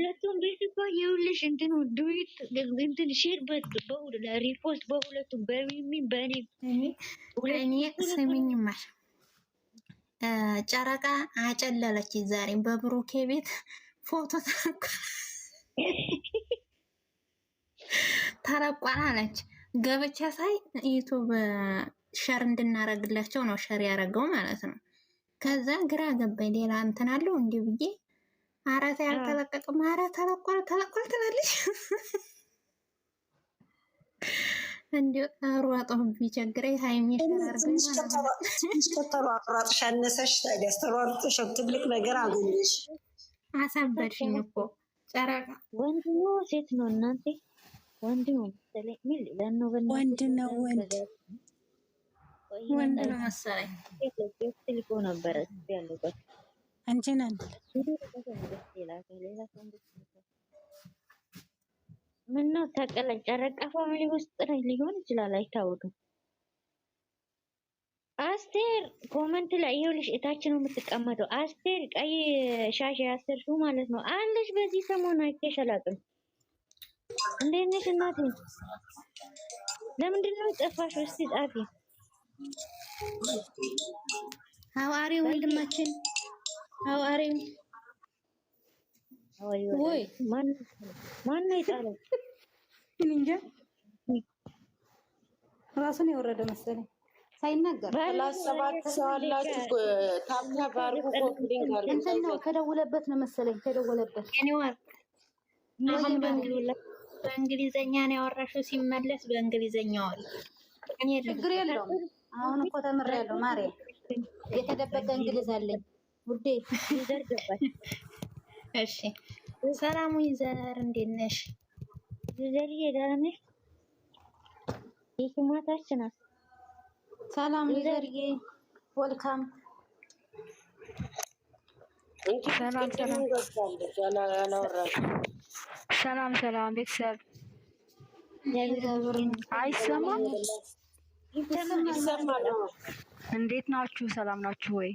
ሁለቱም ቤት እኮ ይኸውልሽ እንትን ዱዊት እንትን ሼር በሁሉ ሪፖስት በሁለቱም በሚሚም በእኔም እኔ ስሚኝማል ጨረቃ አጨለለች። ዛሬም በብሩኬ ቤት ፎቶ ተለቋል አለች። ገብቻ ሳይ ዩቱብ ሸር እንድናረግላቸው ነው ሸር ያደረገው ማለት ነው። ከዛ ግራ ገባኝ። ሌላ እንትን አለው እንዲህ ብዬ አረታ ያልተለቀቀም ኧረ ተለቋል ትላለች። እንዴ አሯጣው ቢቸግረኝ ሃይሚ ሸራርገኝ አራጥሽ አነሰሽ ታዲያስተሯሩጥሽ ትልቅ ነገር አገኘሽ። አሳበድሽኝ እኮ ጨረቃ። ወንድ ነው ሴት ነው እናንተ? ወንድ ነው መሰለኝ። ምን ለነው ወንድ ነው ወንድ ነው መሰለኝ። ትልቆ ነበር ያለበት አንቺ ነን ምን ነው ተቀለጭ። ጨረቃ ፋሚሊ ውስጥ ሊሆን ይችላል አይታወቅም። አስቴር ኮመንት ላይ ይኸውልሽ እታች ነው የምትቀመጠው። አስቴር ቀይ ሻሽ ያሰርሽው ማለት ነው አለሽ። በዚህ ሰሞን አይተሽ አላውቅም። እንዴት ነሽ እናቴ? ለምንድን ነው የጠፋሽው? እስቲ ጻፊ። ሐዋሪ ወንድማችን ሐዋሪ ወይ ማን ነው የጣለው? እንጃ ራሱን የወረደ መሰለኝ ሳይናገር። ሰባት ሰው አላችሁ ታብታብ አድርጉ። ኮምፕሊንግ አድርጉ። እንትን ነው ከደወለበት ነው መሰለኝ ከደወለበት። አሁን በእንግሊዘኛ ነው ያወራሽው። ሲመለስ በእንግሊዘኛ አወሪ። ችግር የለውም። አሁን እኮ ተምሬያለሁ ማርያም። የተደበቀ እንግሊዝ አለኝ ውዴ። እሺ ሰላሙ ይዘር እንዴት ነሽ? ይዘር ደህና ነሽ? ይስማታችን ናት። ሰላም ይዘርዬ ወልካም። ሰላም ቤተሰብ አይሰማም? ይሰማል። እንዴት ናችሁ? ሰላም ናችሁ ወይ?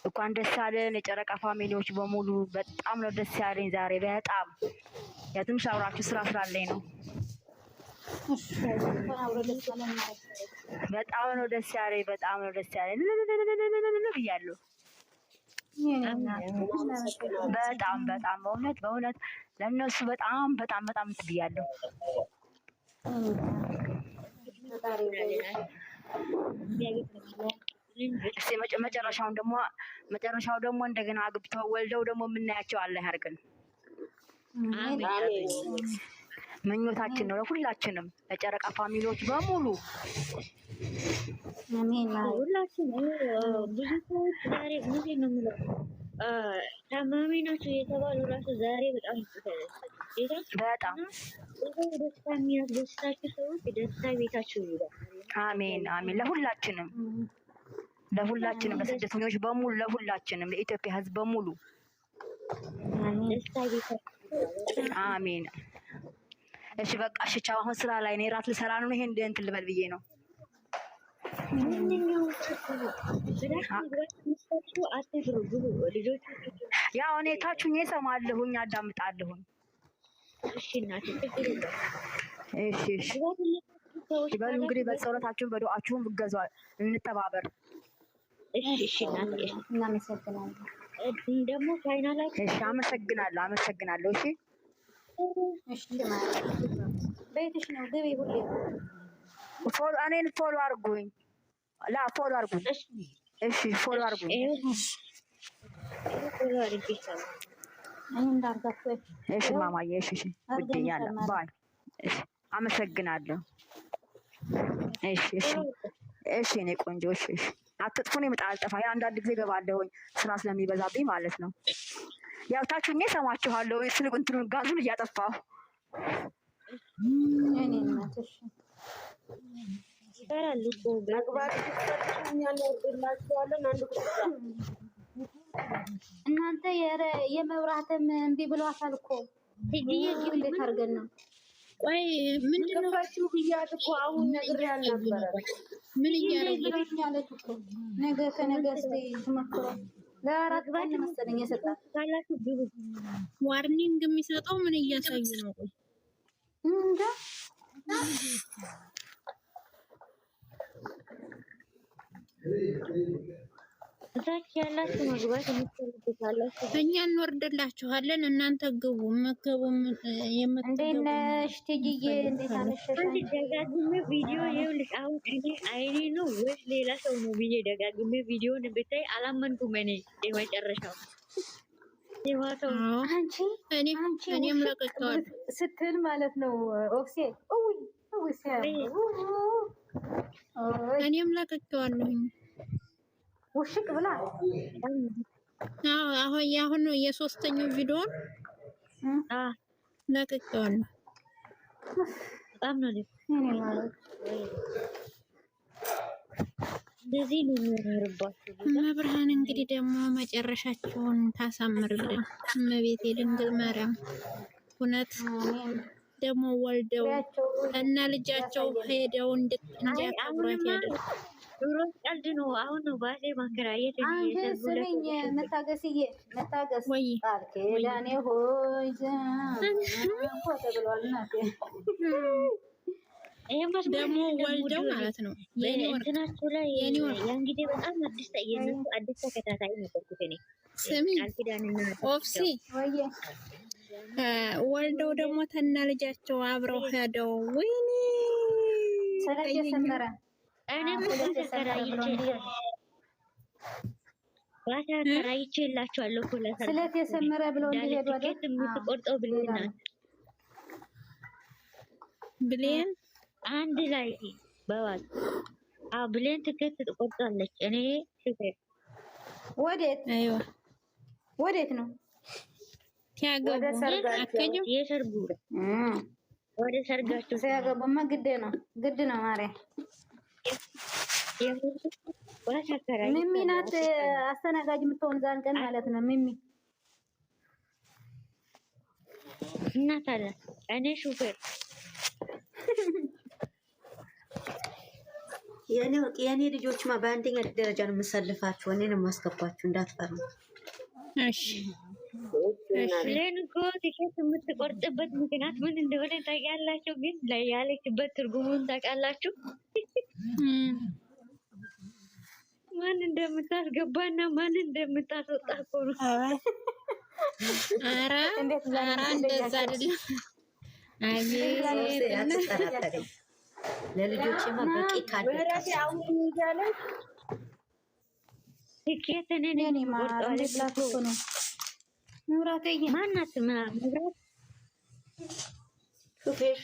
እንኳን ደስ አለን የጨረቃ ፋሚሊዎች በሙሉ። በጣም ነው ደስ ያለኝ ዛሬ በጣም የትንሽ አውራችሁ ስራ ስላለኝ ነው። በጣም ነው ደስ ያለኝ። በጣም ነው ደስ ያለኝ ብያለሁ። በጣም በእውነት ለእነሱ በጣም ብያለሁ። መጨረሻው ደግሞ እንደገና አግብተው ወልደው ደግሞ የምናያቸው አላህ ያርገን። ምኞታችን ነው ለሁላችንም ለጨረቃ ፋሚሊዎች በሙሉ። አሜን። ሁላችንም ብዙ ሰዎች ዛሬ ምን ነው የምለው ታማሚ ናቸው የተባሉ ራሱ ዛሬ በጣም ደስታ የሚያስደስታችሁ ሰዎች ደስታ ቤታችሁ ይላል። አሜን። ለሁላችንም ለስደተኞች በሙሉ ለሁላችንም ለኢትዮጵያ ሕዝብ በሙሉ ደስታ ቤታችሁ አሜን። እሺ በቃ እሺ ቻው። አሁን ስራ ላይ ነኝ፣ ራት ልሰራ ነው። ይሄን እንትን ልበል ብዬ ነው። ያው እኔ ታችሁኝ እሰማለሁኝ አዳምጣለሁኝ። እሺ እናቴ እሺ ይበሉ እንግዲህ በጸሎታችሁን በዱዓችሁን ብገዙ እንተባበር። እሺ እናቴ እናመሰግናለን። ደግሞ ፋይናላችሁ። እሺ አመሰግናለሁ። እሺ ማለት ቤትሽ ነው ግቢ። ሁሌ እኔን ፎሎ አድርጉኝ። ፎሎ አድርጉኝ። እሺ ፎሎ አድርጉኝ። እሺ ማማዬ። እሺ ውዴ ያለ ባይ። እሺ አመሰግናለሁ። እሺ እኔ ቆንጆ። እሺ አትጥፉን። አልጠፋ አንዳንድ ጊዜ ገባለሁኝ ስራ ስለሚበዛብኝ ማለት ነው። ያው ታችሁኝ ሰማችኋለሁ። ስልክ እንትኑን ጋዙን እያጠፋሁ እኔ እናትሽ ይባላል እኮ እናንተ የመብራትም እምቢ ብሏታል እኮ እንዴት አድርገን ነው? ቆይ ምንድን ነው ብያት እኮ አሁን ነግሬያለሁ ነበር። ምን እያደረገች ያለች እኮ ነገ ከነገ እስኪ ትመክሯል። ለአራት ቀን መሰለኝ የሰጣት ካላችሁ ግቡ። ዋርኒንግ የሚሰጠው ምን እያሳዩ ነው? ቆይ እንጃ እዛች ያላችሁ መግባት የምትፈልጉታላችሁ እኛ እንወርድላችኋለን፣ እናንተ ግቡ። መገቡም እንዴት ነሽ ትጂዬ? እንዴት አመሸሽ? አንድ ደጋግሜ ቪዲዮ ይኸውልሽ፣ አሁን እኔ አይኔ ነው ወይስ ሌላ ሰው ነው ብዬ ደጋግሜ ቪዲዮን ብታይ አላመንኩም። እኔ የመጨረሻው የማታው አንቺ እኔም ለቀቀዋለሁ ስትል ማለት ነው ኦክሴ እኔም ለቀቀዋለሁኝ። ውሽቅ ብላ አሁን የሶስተኛው ቪዲዮን ለቅቄዋለሁ። በጣም ነው እኔ ማለት እንደዚህ ነው የሚያምርባችሁ። መብርሃን እንግዲህ ደግሞ መጨረሻቸውን ታሳምርልን። እመቤቴ ድንግል ማርያም እውነት ደግሞ ወልደው እና ልጃቸው ሄደው እንዲያከብሯት ያደርግ። ድሮ ቀልድ ነው። አሁን ነው ባሴ ማከራየት ስሚኝ፣ መታገስዬ መታገስ ወይ ቃል ኪዳኔ ሆይ ተብሏል። ደግሞ ወልደው ማለት ነው እንትናቸው ላይ ያን ጊዜ በጣም አዲስ ተከታታይ ነበርኩት እኔ። ስሚ ኦፍሲ ወልደው ደግሞ ተና ልጃቸው አብረው ሄደው ወይኔ ስለየሰመረ ተከራይቼ የላቸዋለሁ እኮ ስለት የሰመረ ብለው እንዲሄዱ አይደል? የምትቆርጠው ብሌን አንድ ላይ በዋል ብሌን ትኬት ትቆርጣለች። እኔ ሹፌር ወዴት ነው ሲያገቡ የሰርጉ ወደ ሰርጋቸው ሲያገቡማ ግድ ነው ማርያም። ሚሚ ናት አስተናጋጅ የምትሆን ዛን ቀን ማለት ነው። ሚሚ እናት አለ እኔ ሹፌር የኔ ልጆችማ በአንደኛ ደረጃ ነው የምሰልፋችሁ። እኔ ነው የማስገባችሁ፣ እንዳትፈሩ። እሺ ሌን እኮ ቲኬት የምትቆርጥበት ምክንያት ምን እንደሆነ ታውቃላችሁ? ግን ላይ ያለችበት ትርጉሙን ታውቃላችሁ? ማን እንደምታስገባና ማን እንደምታስወጣ እኮ ነው። ኧረ እንደዛ አይደለም። አትጠራጠሪ። ለልጆችማ በቂ ካለ ቲኬት እኔ ቆርጠዋለሁ ነው ሙራቴ ማናት ሙራት ሹፌር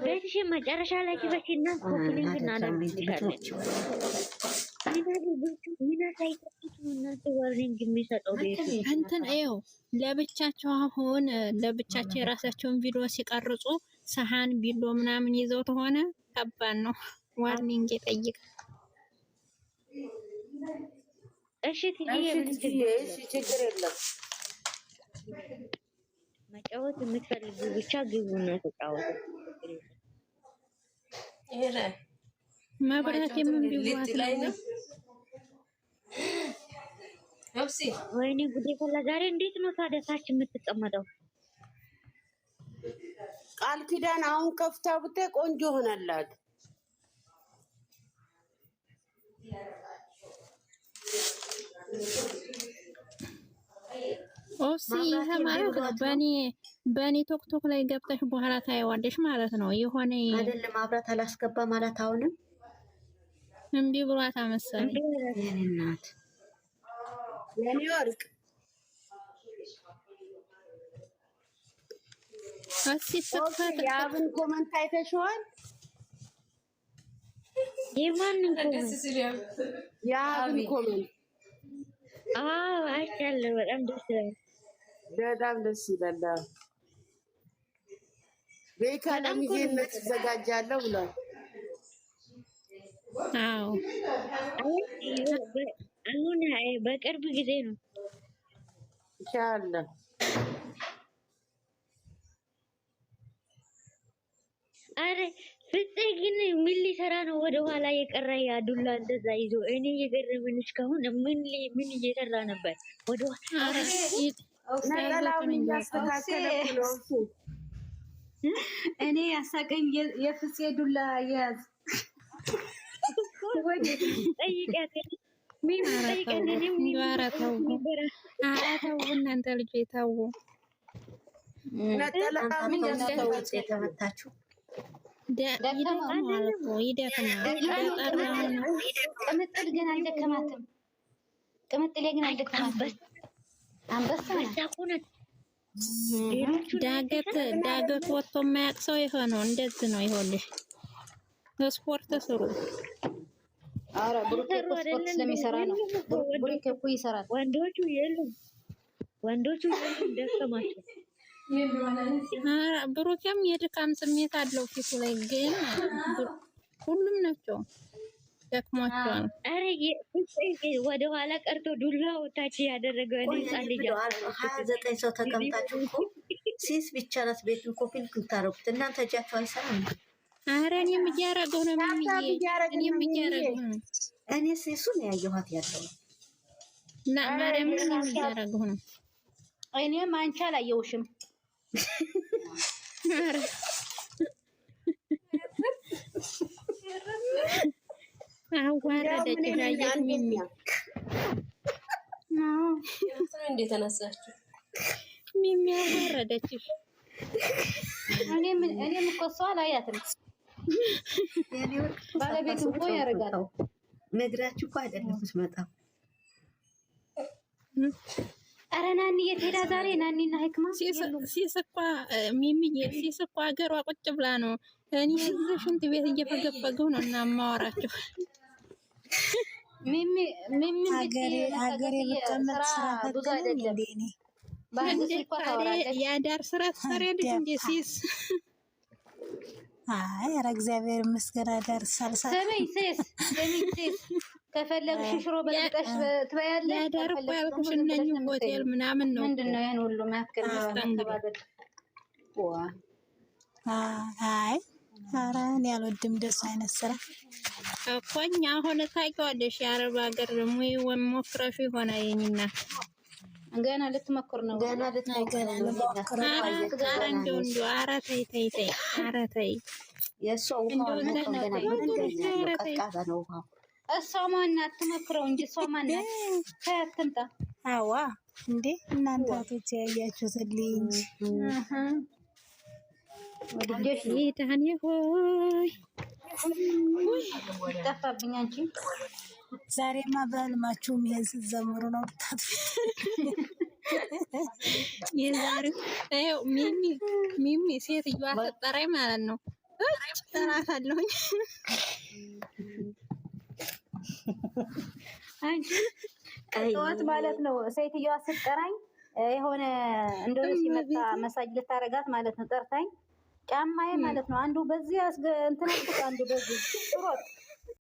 ቤትሽ መጨረሻ ላይ ክፈችና ኮፕሊንግ እናደርግልሻለን። እንትን ይኸው ለብቻቸው አሁን ለብቻቸው የራሳቸውን ቪዲዮ ሲቀርጹ ሰሃን ቢሎ ምናምን ይዘው ተሆነ ከባድ ነው። ዋርኒንግ ይጠይቃል። እሺ ትይዬ ችግር የለም። መጫወት የምትፈልጉ ብቻ ግቡና ተጫወቱ። መብራት የምንቢዋት ነው። ወይኔ ጉዴ ፈላ። ዛሬ እንዴት ነው ታዲያ ታች የምትቀመጠው? ቃል ኪዳን አሁን ከፍታ ብታይ ቆንጆ ሆነላት። ኦሲ ይሄ ማለት ነው። በኔ ቶክቶክ ላይ ገብተሽ በኋላ ታየዋለሽ ማለት ነው። የሆነ አይደለም አብራት አላስገባ ማለት አሁንም እምቢ ብሏታ መሰለኝ። የኔ እናት የኔ ወርቅ አሲፈት የአብን ኮመንት አይተሽዋል? የማንን ኮመንት? የአብን ኮመንት አይቻለሁ። በጣም ደስ ይላል። በጣም ደስ ይላል። ቤካ ለሚዜነት ተዘጋጃለሁ ብሏል። አዎ አሁን በቅርብ ጊዜ ነው ኢንሻአላህ። አረ ፍፄ ግን ምን ሊሰራ ነው ወደ ኋላ የቀረ? ያ ዱላ እንደዛ ይዞ እኔ የገረመኝ እስካሁን ምን እየሰራ ነበር? ወደ ኋላ ነጠላውን እያስተካከለ ነው እሱ። እኔ ያሳቀኝ የፍፄ ዱላ የያዝ ጠይቂያት ምን ጠይቂያት ተው እናንተ ልጆች ተው። ነጠላውን ተውጭ የተመታችሁ ቅምጥል ግን አልደከማትም። ቅምጥሌ ግን አልደከማትም። አንበሳ ዳገት ወጥቶ የማያውቅ ሰው የሆነው እንደዚህ ነው። ይኸውልሽ ስፖርት ስሩ። ኧረ ብሩኬ ስፖርት ስለሚሰራ ነው። ብሩኬ እኮ ይሰራል። ወንዶቹ የሉም ደከማቸው። ብሩኬም የድካም ስሜት አለው ፊቱ ላይ፣ ግን ሁሉም ናቸው ደክሟቸዋል። አረ ወደ ኋላ ቀርቶ ዱላው ታች ያደረገው ህፃን ልጅ 29 ሰው ተቀምጣችሁ እኮ ሲስ ብቻ ናት ቤቱን ኮፒ ልታረጉት እናንተ እጃችሁ አይሰራም። አረ እኔም እያረገው ነው እኔም እያረገው ነው። እኔ ሲሱን ያየኋት ያለው እና ማርያም እኔም እያረገው ነው። እኔም አንቺ አላየሁሽም። አዋረደች ዳየት ሚሚ እንዴት ተነሳችሁ? ሚሚ አዋረደችሽ። እኔም እኮ እሷ አላያትም። ባለቤቱ እኮ ያደርጋል። ነግራችሁ እኮ አይደለም የምትመጣው። ኧረ ናኒ የት ሄዳ ዛሬ? ናኒና ህክማ ሲስኳ ሚሚዬ ሲስኳ ሀገሯ ቁጭ ብላ ነው። እኔ እዚህ ሽንት ቤት እየፈገፈገው ነው እና የማወራቸው። ሚሚ ሀገሬ ብቀመጥ ስራ ብዙ አይደለም። የአዳር ስራ ትሰሪያለሽ እንዴ ሲስ? አይ ኧረ እግዚአብሔር ይመስገን አዳር ሳልሳ ሰሜን ሴስ ከፈለግሽ ሽሮ በልጠሽ ትበያለሽ። የአዳር እኮ ያልኩሽ እነኝ ሆቴል ምናምን ነው። ምንድን ነው ያን ሁሉ ማከል ተባበል? አይ ኧረ እኔ አልወድም እንደሱ አይነት ስራ እኮ። እኛ አሁን ታውቂዋለሽ የአረብ ሀገር ደግሞ ሞክረሹ ይሆናል። የእኔና ገና ልትሞክር ነው። ገና ልትሞክር ነው። እንደው ኧረ ተይ ኧረ ተይ። የእሷ ውሃ ገና ቀዝቃዛ ነው ውሃ። እሷ ማናት? ትሞክረው እንጂ እሷ ማናት? ከትምጣ አዋ እንዴ እናንተ አቶች ያያችሁትልኝ ዳኔ ሆይ ጠፋብኝ። አንቺ ዛሬማ በህልማችሁም ይሄን ስትዘምሩ ነው ብታት የዛሬው ሚሚ ሴትዮዋ አሰጠራኝ ማለት ነው። እራሳለሁኝ አንቺ ጠዋት ማለት ነው ሴትዮዋ ስትጠራኝ የሆነ እንደው ሲመጣ መሳጅ ልታረጋት ማለት ነው ጠርታኝ ጫማዬ ማለት ነው አንዱ በዚህ እንትን አንዱ በዚህ ጥሮት